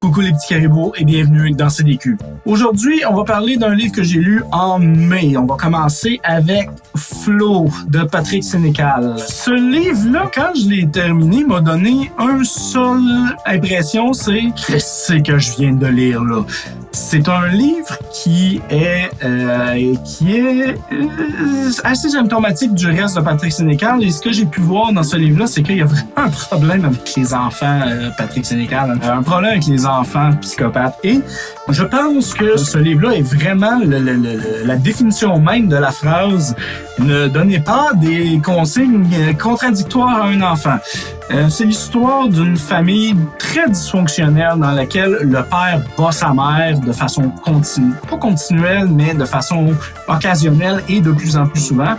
Coucou les petits caribous et bienvenue dans CDQ. Aujourd'hui, on va parler d'un livre que j'ai lu en mai. On va commencer avec Flow de Patrick Sénécal. Ce livre-là, quand je l'ai terminé, m'a donné une seule impression, c'est qu'est-ce que je viens de lire là. C'est un livre qui est assez symptomatique du reste de Patrick Sénécal. Et ce que j'ai pu voir dans ce livre-là, c'est qu'il y a vraiment un problème avec les enfants, Patrick Sénécal. Un problème avec les enfants psychopathes. Et je pense que ce livre-là est vraiment la définition même de la phrase « Ne donnez pas des consignes contradictoires à un enfant ». C'est l'histoire d'une famille très dysfonctionnelle dans laquelle le père bat sa mère de façon continue, pas continuelle, mais de façon occasionnelle et de plus en plus souvent.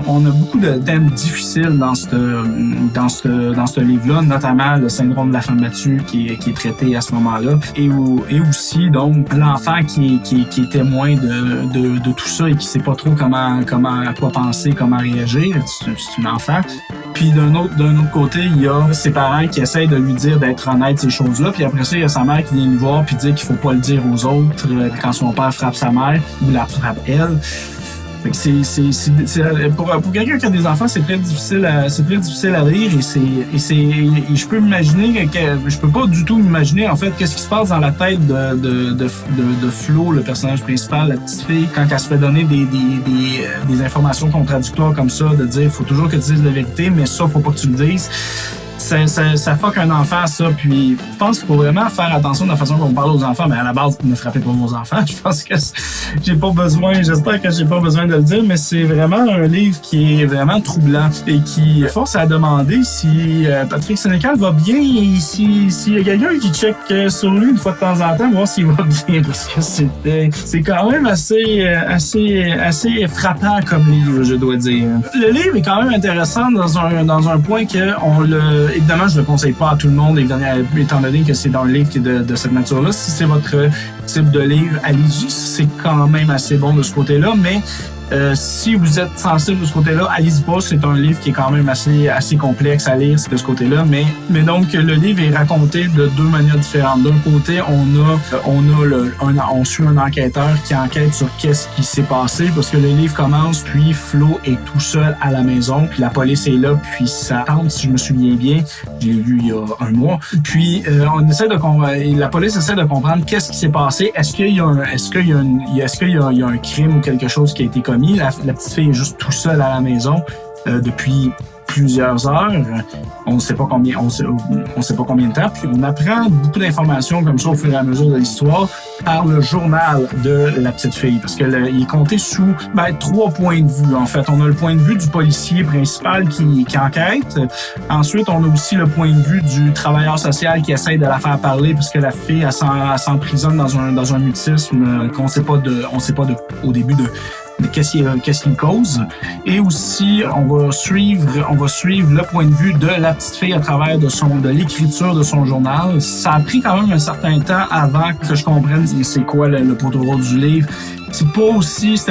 On a beaucoup de thèmes difficiles dans ce livre-là, notamment le syndrome de la femme battue qui est traité à ce moment-là, et aussi donc l'enfant qui est témoin de tout ça et qui sait pas trop à quoi penser, comment réagir. C'est un enfant. Puis d'un autre côté, il y a ses parents qui essayent de lui dire d'être honnête ces choses-là. Puis après ça, il y a sa mère qui vient lui voir puis dire qu'il faut pas le dire aux autres quand son père frappe sa mère ou la frappe elle. Fait que pour quelqu'un qui a des enfants, c'est très difficile à lire et je peux imaginer je peux pas du tout imaginer en fait qu'est-ce qui se passe dans la tête de Flo, le personnage principal, la petite fille, quand elle se fait donner des informations contradictoires comme ça, de dire faut toujours que tu dises la vérité, mais ça faut pas que tu le dises. Ça fuck un enfant, ça. Puis, je pense qu'il faut vraiment faire attention de la façon qu'on parle aux enfants. Mais à la base, ne frappez pas vos enfants. Je pense que j'espère que j'ai pas besoin de le dire, mais c'est vraiment un livre qui est vraiment troublant et qui force à demander si Patrick Sénécal va bien et s'il y a quelqu'un qui check sur lui une fois de temps en temps, voir s'il va bien. Parce que c'est quand même assez frappant comme livre, je dois dire. Le livre est quand même intéressant dans un point que évidemment, je ne le conseille pas à tout le monde, étant donné que c'est dans un livre qui est de cette nature-là. Si c'est votre type de livre, allez-y. C'est quand même assez bon de ce côté-là, mais si vous êtes sensible de ce côté-là, allez-y pas. C'est un livre qui est quand même assez complexe à lire de ce côté-là, mais donc le livre est raconté de deux manières différentes. D'un côté, on suit un enquêteur qui enquête sur qu'est-ce qui s'est passé, parce que le livre commence, puis Flo est tout seul à la maison, puis la police est là, puis sa tante, si je me souviens bien, j'ai lu il y a un mois, puis la police essaie de comprendre qu'est-ce qui s'est passé. Est-ce qu'il y a un crime ou quelque chose qui a été commis? La petite fille est juste tout seule à la maison depuis plusieurs heures. On ne sait pas combien de temps. Puis on apprend beaucoup d'informations comme ça au fur et à mesure de l'histoire par le journal de la petite fille. Parce que il est compté sous trois points de vue. En fait, on a le point de vue du policier principal qui enquête. Ensuite, on a aussi le point de vue du travailleur social qui essaie de la faire parler parce que la fille elle s'emprisonne dans un mutisme qu'on sait pas au début de qu'est-ce qui cause. Et aussi, on va suivre le point de vue de la petite fille à travers de l'écriture de son journal. Ça a pris quand même un certain temps avant que je comprenne c'est quoi le poteau du livre. C'était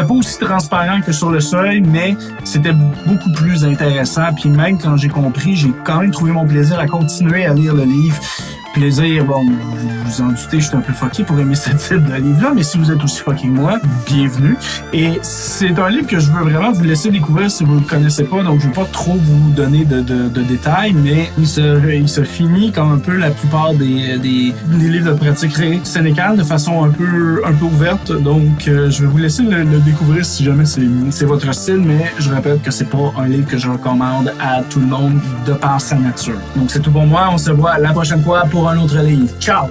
pas aussi transparent que sur le seuil, mais c'était beaucoup plus intéressant. Puis même quand j'ai compris, j'ai quand même trouvé mon plaisir à continuer à lire le livre. Plaisir, bon, vous en doutez, je suis un peu fucké pour aimer ce type de livre-là, mais si vous êtes aussi fucké que moi, bienvenue. Et c'est un livre que je veux vraiment vous laisser découvrir si vous ne le connaissez pas, donc je ne veux pas trop vous donner de détails, mais il se finit comme un peu la plupart des livres de pratique Sénécal de façon un peu ouverte, donc je vais vous laisser le découvrir si jamais c'est votre style, mais je répète que c'est pas un livre que je recommande à tout le monde de par sa nature. Donc c'est tout pour moi, on se voit la prochaine fois pour un autre livre. Ciao!